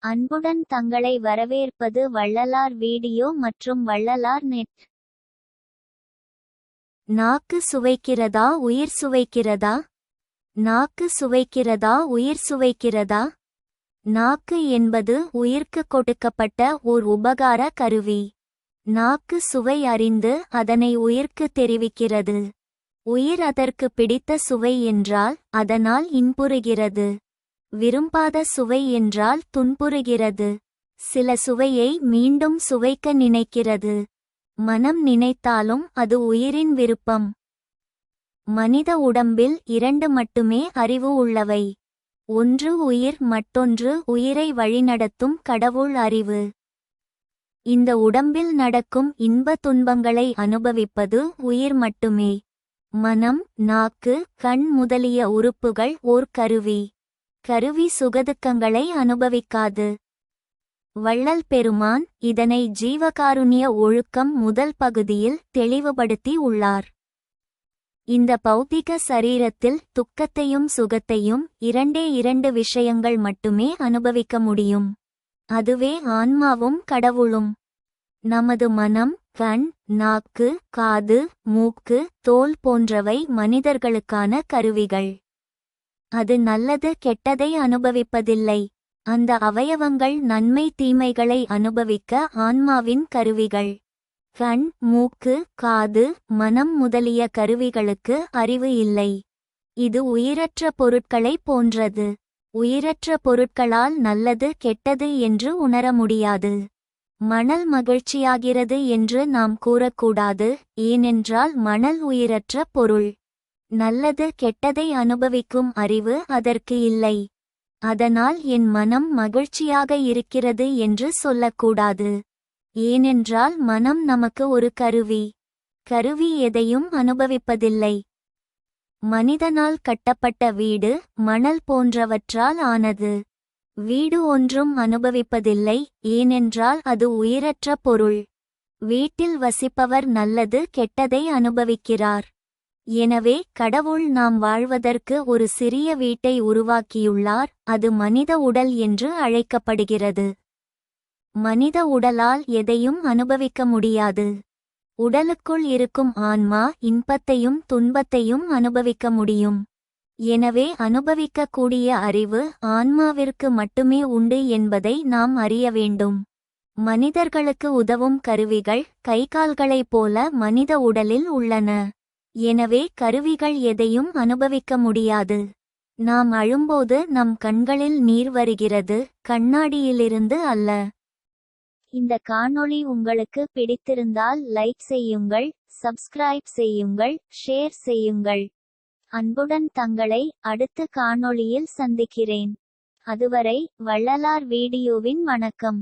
அன்புடன் தங்களை வரவேற்பது வள்ளலார் வீடியோ மற்றும் வள்ளலார் நெட். நாக்கு சுவைக்கிறதா உயிர் சுவைக்கிறதா? நாக்கு சுவைக்கிறதா உயிர் சுவைக்கிறதா? நாக்கு என்பது உயிர்க்கு கொடுக்கப்பட்ட ஓர் உபகார கருவி. நாக்கு சுவை அறிந்து அதனை உயிர்க்கு தெரிவிக்கிறது. உயிர் அதற்கு பிடித்த சுவை என்றால் அதனால் இன்புறுகிறது. விரும்பாத சுவை என்றால் துன்புறுகிறது. சில சுவையை மீண்டும் சுவைக்க நினைக்கிறது. மனம் நினைத்தாலும் அது உயிரின் விருப்பம். மனித உடம்பில் இரண்டு மட்டுமே அறிவு உள்ளவை. ஒன்று உயிர், மற்றொன்று உயிரை வழிநடத்தும் கடவுள் அறிவு. இந்த உடம்பில் நடக்கும் இன்ப துன்பங்களை அனுபவிப்பது உயிர் மட்டுமே. மனம், நாக்கு, கண் முதலிய உறுப்புகள் ஓர் கருவி. கருவி சுகதுக்கங்களை அனுபவிக்காது. வள்ளல் பெருமான் இதனை ஜீவகாருண்ய ஒழுக்கம் முதல் பகுதியில் தெளிவுபடுத்தி உள்ளார். இந்த பௌதிக சரீரத்தில் துக்கத்தையும் சுகத்தையும் இரண்டு விஷயங்கள் மட்டுமே அனுபவிக்க முடியும். அதுவே ஆன்மாவும் கடவுளும். நமது மனம், கண், நாக்கு, காது, மூக்கு, தோல் போன்றவை மனிதர்களுக்கான கருவிகள். அது நல்லது கெட்டதை அனுபவிப்பதில்லை. அந்த அவயவங்கள் நன்மை தீமைகளை அனுபவிக்க ஆன்மாவின் கருவிகள். கண், மூக்கு, காது, மனம் முதலிய கருவிகளுக்கு அறிவு இல்லை. இது உயிரற்ற பொருட்களை போன்றது. உயிரற்ற பொருட்களால் நல்லது கெட்டது என்று உணர முடியாது. மணல் மகிழ்ச்சியாகிறது என்று நாம் கூறக்கூடாது, ஏனென்றால் மணல் உயிரற்ற பொருள். நல்லது கெட்டதை அனுபவிக்கும் அறிவு அதற்கு இல்லை. அதனால் என் மனம் மகிழ்ச்சியாக இருக்கிறது என்று சொல்லக்கூடாது. ஏனென்றால் மனம் நமக்கு ஒரு கருவி. கருவி எதையும் அனுபவிப்பதில்லை. மனிதனால் கட்டப்பட்ட வீடு மணல் போன்றவற்றால் ஆனது. வீடு ஒன்றும் அனுபவிப்பதில்லை, ஏனென்றால் அது உயிரற்ற பொருள். வீட்டில் வசிப்பவர் நல்லது கெட்டதை அனுபவிக்கிறார். எனவே கடவுள் நாம் வாழ்வதற்கு ஒரு சிறிய வீட்டை உருவாக்கியுள்ளார். அது மனித உடல் என்று அழைக்கப்படுகிறது. மனித உடலால் எதையும் அனுபவிக்க முடியாது. உடலுக்குள் இருக்கும் ஆன்மா இன்பத்தையும் துன்பத்தையும் அனுபவிக்க முடியும். எனவே அனுபவிக்கக்கூடிய அறிவு ஆன்மாவிற்கு மட்டுமே உண்டு என்பதை நாம் அறிய வேண்டும். மனிதர்களுக்கு உதவும் கருவிகள் கைகால்களைப் போல மனித உடலில் உள்ளன. எனவே கருவிகள் எதையும் அனுபவிக்க முடியாது. நாம் அழும்போது நம் கண்களில் நீர் வருகிறது, கண்ணாடியிலிருந்து அல்ல. இந்த காணொளி உங்களுக்கு பிடித்திருந்தால் லைக் செய்யுங்கள், சப்ஸ்கிரைப் செய்யுங்கள், ஷேர் செய்யுங்கள். அன்புடன் தங்களை அடுத்த காணொளியில் சந்திக்கிறேன். அதுவரை வள்ளலார் வீடியோவின் வணக்கம்.